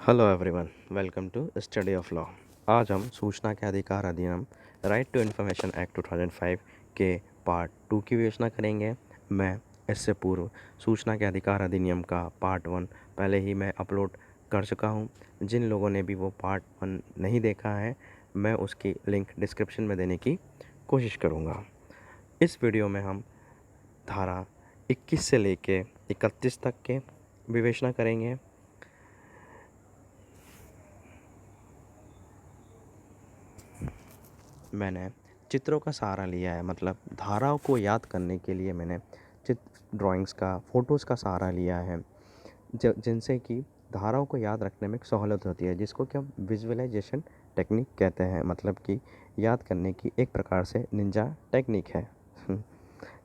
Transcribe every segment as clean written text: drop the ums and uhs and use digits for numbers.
Hello everyone, welcome to study of law. आज हम सूचना के अधिकार अधिनियम राइट टू इन्फॉर्मेशन एक्ट 2005 के पार्ट 2 की विवेचना करेंगे। मैं इससे पूर्व सूचना के अधिकार अधिनियम का पार्ट 1 पहले ही मैं अपलोड कर चुका हूं। जिन लोगों ने भी वो पार्ट 1 नहीं देखा है, मैं उसकी लिंक डिस्क्रिप्शन में देने की कोशिश करूँगा। इस वीडियो में हम धारा 21 से लेके 31 तक के विवेचना करेंगे। मैंने चित्रों का सहारा लिया है, मतलब धाराओं को याद करने के लिए मैंने चित्र ड्राइंग्स का फ़ोटोज़ का सहारा लिया है, जिनसे कि धाराओं को याद रखने में सहूलियत होती है, जिसको कि हम विजुअलाइजेशन टेक्निक कहते हैं। मतलब कि याद करने की एक प्रकार से निंजा टेक्निक है।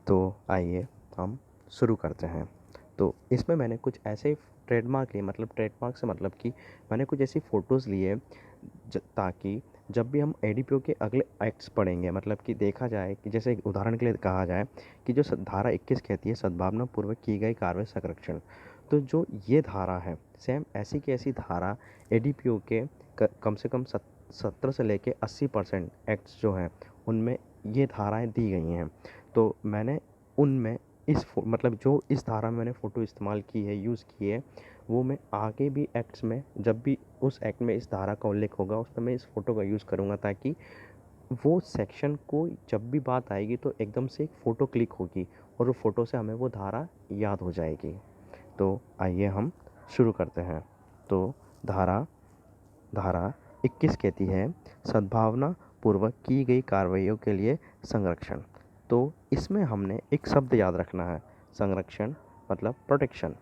तो आइए हम शुरू करते हैं। तो इसमें मैंने कुछ ऐसे ट्रेडमार्क लिए, मतलब ट्रेडमार्क से मतलब कि मैंने कुछ ऐसी फ़ोटोज़ लिए ताकि जब भी हम एडीपीओ के अगले एक्ट्स पढ़ेंगे, मतलब कि देखा जाए कि जैसे एक उदाहरण के लिए कहा जाए कि जो धारा 21 कहती है सद्भावनापूर्वक की गई कार्रवाई संरक्षण, तो जो ये धारा है सेम ऐसी की ऐसी धारा एडीपीओ के कम से कम 70 से लेके 80% एक्ट्स जो हैं उनमें ये धाराएं दी गई हैं। तो मैंने उनमें मतलब जो इस धारा में मैंने फ़ोटो इस्तेमाल की है, यूज़ की है, वो मैं आगे भी एक्ट्स में जब भी उस एक्ट में इस धारा का उल्लेख होगा उसमें मैं इस फ़ोटो का यूज़ करूँगा, ताकि वो सेक्शन को जब भी बात आएगी तो एकदम से एक फ़ोटो क्लिक होगी और वो फ़ोटो से हमें वो धारा याद हो जाएगी। तो आइए हम शुरू करते हैं। तो धारा धारा 21 कहती है सद्भावना पूर्वक की गई कार्रवाइयों के लिए संरक्षण। तो इसमें हमने एक शब्द याद रखना है, संरक्षण मतलब प्रोटेक्शन।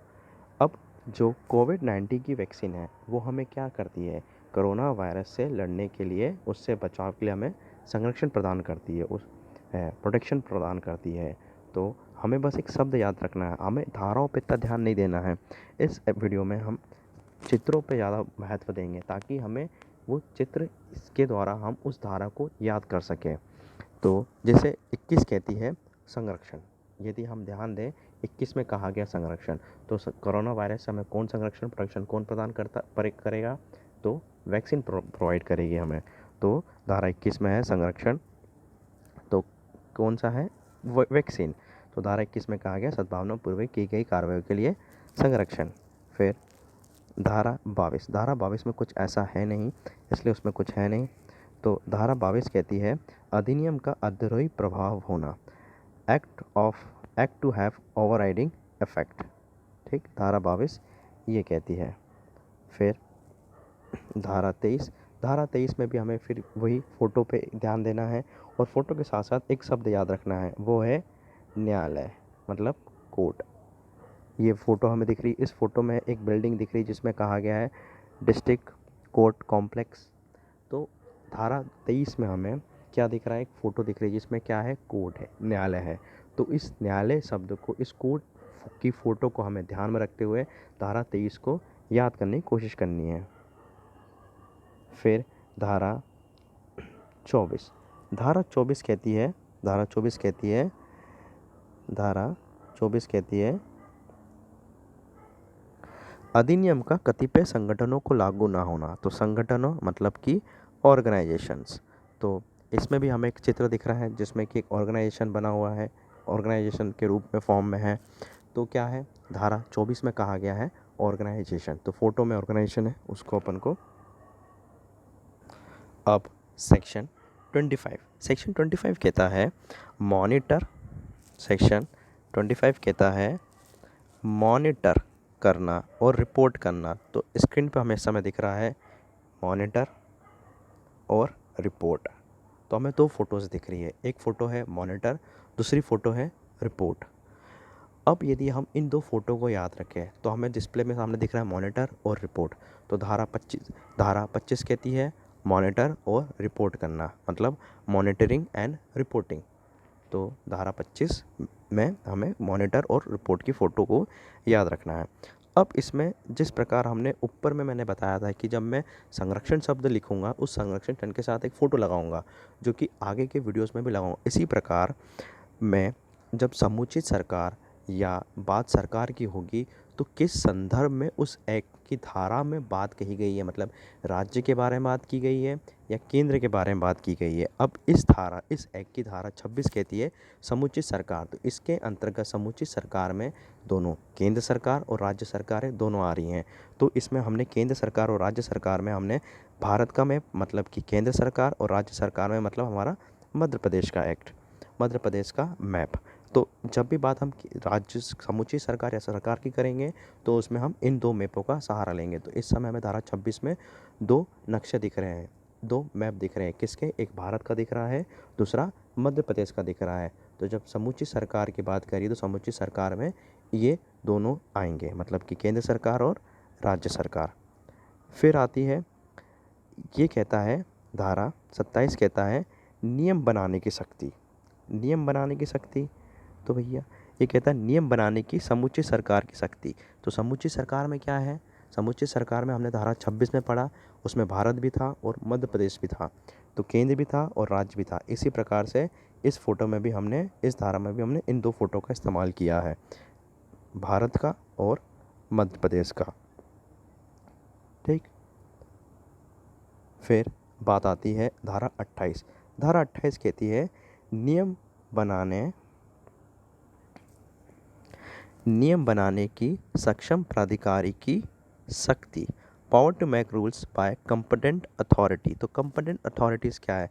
अब जो कोविड-19 की वैक्सीन है वो हमें क्या करती है, कोरोना वायरस से लड़ने के लिए, उससे बचाव के लिए हमें संरक्षण प्रदान करती है, उस प्रोटेक्शन प्रदान करती है। तो हमें बस एक शब्द याद रखना है, हमें धाराओं पे इतना ध्यान नहीं देना है। इस वीडियो में हम चित्रों पे ज़्यादा महत्व देंगे ताकि हमें वो चित्र इसके द्वारा हम उस धारा को याद कर सकें। तो जैसे 21 कहती है संरक्षण, यदि हम ध्यान दें 21 में कहा गया संरक्षण, तो कोरोना वायरस से हमें कौन संरक्षण प्रोटेक्शन कौन प्रदान करेगा, तो वैक्सीन प्रोवाइड करेगी हमें। तो धारा 21 में है संरक्षण, तो कौन सा है, वैक्सीन। तो धारा 21 में कहा गया सद्भावनापूर्वक की गई कार्रवाई के लिए संरक्षण। फिर धारा 22 में कुछ ऐसा है नहीं, इसलिए उसमें कुछ है नहीं। तो धारा 22 कहती है अधिनियम का अद्रोही प्रभाव होना, act to have overriding effect. ठीक, धारा 22 ये कहती है। फिर धारा 23 में भी हमें फिर वही फ़ोटो पे ध्यान देना है और फ़ोटो के साथ साथ एक शब्द याद रखना है, वो है न्यायालय मतलब कोर्ट। ये फ़ोटो हमें दिख रही, इस फ़ोटो में एक बिल्डिंग दिख रही जिसमें कहा गया है डिस्ट्रिक्ट कोर्ट कॉम्प्लेक्स। तो धारा 23 में हमें क्या दिख रहा है, एक फ़ोटो दिख रही है जिसमें क्या है, कोर्ट है, न्यायालय है। तो इस न्यायालय शब्द को, इस कोर्ट की फ़ोटो को हमें ध्यान में रखते हुए धारा 23 को याद करने की कोशिश करनी है। फिर धारा 24 धारा 24 कहती है धारा 24 कहती है धारा 24 कहती है अधिनियम का कतिपय संगठनों को लागू ना होना। तो संगठनों मतलब कि ऑर्गेनाइजेशंस। तो इसमें भी हमें एक चित्र दिख रहा है जिसमें कि एक ऑर्गेनाइजेशन बना हुआ है, ऑर्गेनाइजेशन के रूप में फॉर्म में है। तो क्या है, धारा 24 में कहा गया है ऑर्गेनाइजेशन, तो फोटो में ऑर्गेनाइजेशन है, उसको अपन को। अब सेक्शन 25 कहता है मॉनिटर, सेक्शन 25 कहता है मॉनिटर करना और रिपोर्ट करना। तो स्क्रीन पे हमें इस समय दिख रहा है मॉनिटर और रिपोर्ट। तो हमें दो फोटोज़ दिख रही है, एक फ़ोटो है मॉनिटर, दूसरी फ़ोटो है रिपोर्ट। अब यदि हम इन दो फोटो को याद रखें तो हमें डिस्प्ले में सामने दिख रहा है मॉनिटर और रिपोर्ट। तो धारा 25 कहती है मॉनिटर और रिपोर्ट करना, मतलब मॉनिटरिंग एंड रिपोर्टिंग। तो धारा 25 में हमें मॉनिटर और रिपोर्ट की फ़ोटो को याद रखना है। अब इसमें जिस प्रकार हमने ऊपर में मैंने बताया था कि जब मैं संरक्षण शब्द लिखूंगा उस संरक्षण चिन्ह के साथ एक फ़ोटो लगाऊंगा, जो कि आगे के वीडियोस में भी लगाऊंगा। इसी प्रकार मैं जब समुचित सरकार या बात सरकार की होगी तो किस संदर्भ में उस एक्ट की धारा में बात कही गई है, मतलब राज्य के बारे में बात की गई है या केंद्र के बारे में बात की गई है। अब इस एक्ट की धारा 26 कहती है समुचित सरकार। तो इसके अंतर्गत समुचित सरकार में दोनों केंद्र सरकार और राज्य सरकारें दोनों आ रही हैं। तो इसमें हमने केंद्र सरकार और राज्य सरकार में हमने भारत का मैप, मतलब कि केंद्र सरकार और राज्य सरकार में मतलब हमारा मध्य प्रदेश का एक्ट, मध्य प्रदेश का मैप। तो जब भी बात हम राज्य समुचित सरकार या सरकार की करेंगे तो उसमें हम इन दो मैपों का सहारा लेंगे। तो इस समय हमें धारा 26 में दो नक्शे दिख रहे हैं, दो मैप दिख रहे हैं। किसके? एक भारत का दिख रहा है, दूसरा मध्य प्रदेश का दिख रहा है। तो जब समुचित सरकार की बात करिए तो समुचित सरकार में ये दोनों आएंगे, मतलब कि केंद्र सरकार और राज्य सरकार। फिर आती है, ये कहता है धारा 27 कहता है नियम बनाने की शक्ति। नियम बनाने की शक्ति, तो भैया ये कहता है नियम बनाने की समुचित सरकार की शक्ति। तो समुचित सरकार में क्या है? समुचित सरकार में हमने धारा 26 में पढ़ा, उसमें भारत भी था और मध्य प्रदेश भी था, तो केंद्र भी था और राज्य भी था। इसी प्रकार से इस फोटो में भी हमने, इस धारा में भी हमने इन दो फोटो का इस्तेमाल किया है, भारत का और मध्य प्रदेश का। ठीक, फिर बात आती है धारा 28। धारा 28 कहती है नियम बनाने की सक्षम प्राधिकारी की शक्ति, power to make rules by competent authority. तो कंपिटेंट अथॉरिटीज़ क्या है?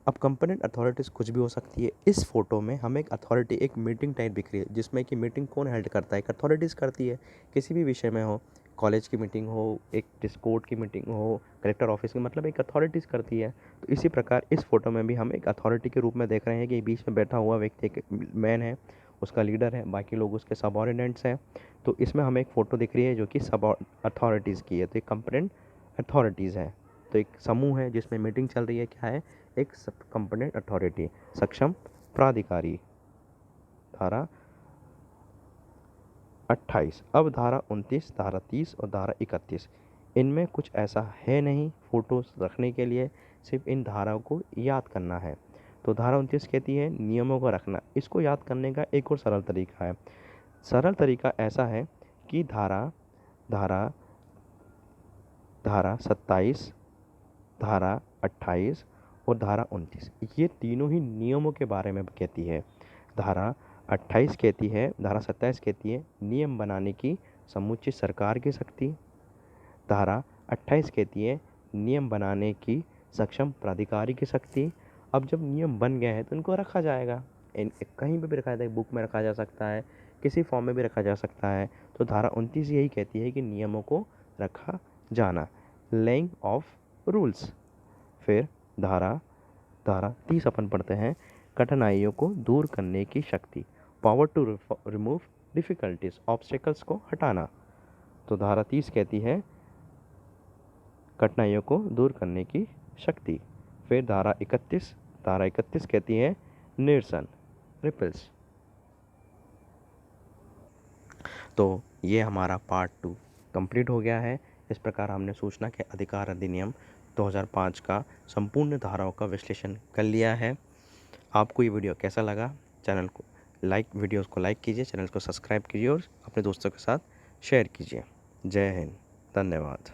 अब कंपिटेंट अथॉरिटीज़ कुछ भी हो सकती है। इस फोटो में हमें एक अथॉरिटी, एक मीटिंग टाइप दिख रही है, जिसमें कि मीटिंग कौन हेल्ड करता है? एक अथॉरिटीज़ करती है, किसी भी विषय में हो, कॉलेज की मीटिंग हो, एक डिस्कोर्ट की मीटिंग हो, कलेक्टर ऑफिस की, मतलब एक अथॉरिटीज़ करती है। तो इसी प्रकार इस फोटो में भी हम एक अथॉरिटी के रूप में देख रहे हैं कि बीच में बैठा हुआ व्यक्ति एक मैन है, उसका लीडर है, बाकी लोग उसके सबऑर्डिनेट्स हैं। तो इसमें हमें एक फ़ोटो दिख रही है जो कि सब अथॉरिटीज़ की है। तो एक कंपिटेंट अथॉरिटीज़ है, तो एक समूह है जिसमें मीटिंग चल रही है। क्या है? एक कंपिटेंट अथॉरिटी, सक्षम प्राधिकारी। धारा 28। अब धारा 29, धारा 30 और धारा 31, इनमें कुछ ऐसा है नहीं फ़ोटोज़ रखने के लिए, सिर्फ इन धाराओं को याद करना है। तो धारा 29 कहती है नियमों को रखना। इसको याद करने का एक और सरल तरीका है। सरल तरीका ऐसा है कि धारा धारा धारा 27, धारा 28 और धारा 29, ये तीनों ही नियमों के बारे में कहती है। धारा 28 कहती है, धारा 27 कहती है नियम बनाने की समुचित सरकार की शक्ति। धारा 28 कहती है नियम बनाने की सक्षम प्राधिकारी की शक्ति। अब जब नियम बन गए हैं तो इनको रखा जाएगा, कहीं पे भी रखा जाता है, बुक में रखा जा सकता है, किसी फॉर्म में भी रखा जा सकता है। तो धारा 29 यही कहती है कि नियमों को रखा जाना, लेइंग ऑफ रूल्स। फिर धारा 30 अपन पढ़ते हैं कठिनाइयों को दूर करने की शक्ति, power to remove difficulties, obstacles को हटाना। तो धारा 30 कहती है कठिनाइयों को दूर करने की शक्ति। फिर धारा 31 कहती है निरसन, रिपल्स। तो ये हमारा पार्ट 2 कंप्लीट हो गया है। इस प्रकार हमने सूचना के अधिकार अधिनियम 2005 का संपूर्ण धाराओं का विश्लेषण कर लिया है। आपको ये वीडियो कैसा लगा? वीडियोस को लाइक कीजिए, चैनल को सब्सक्राइब कीजिए और अपने दोस्तों के साथ शेयर कीजिए। जय हिंद, धन्यवाद।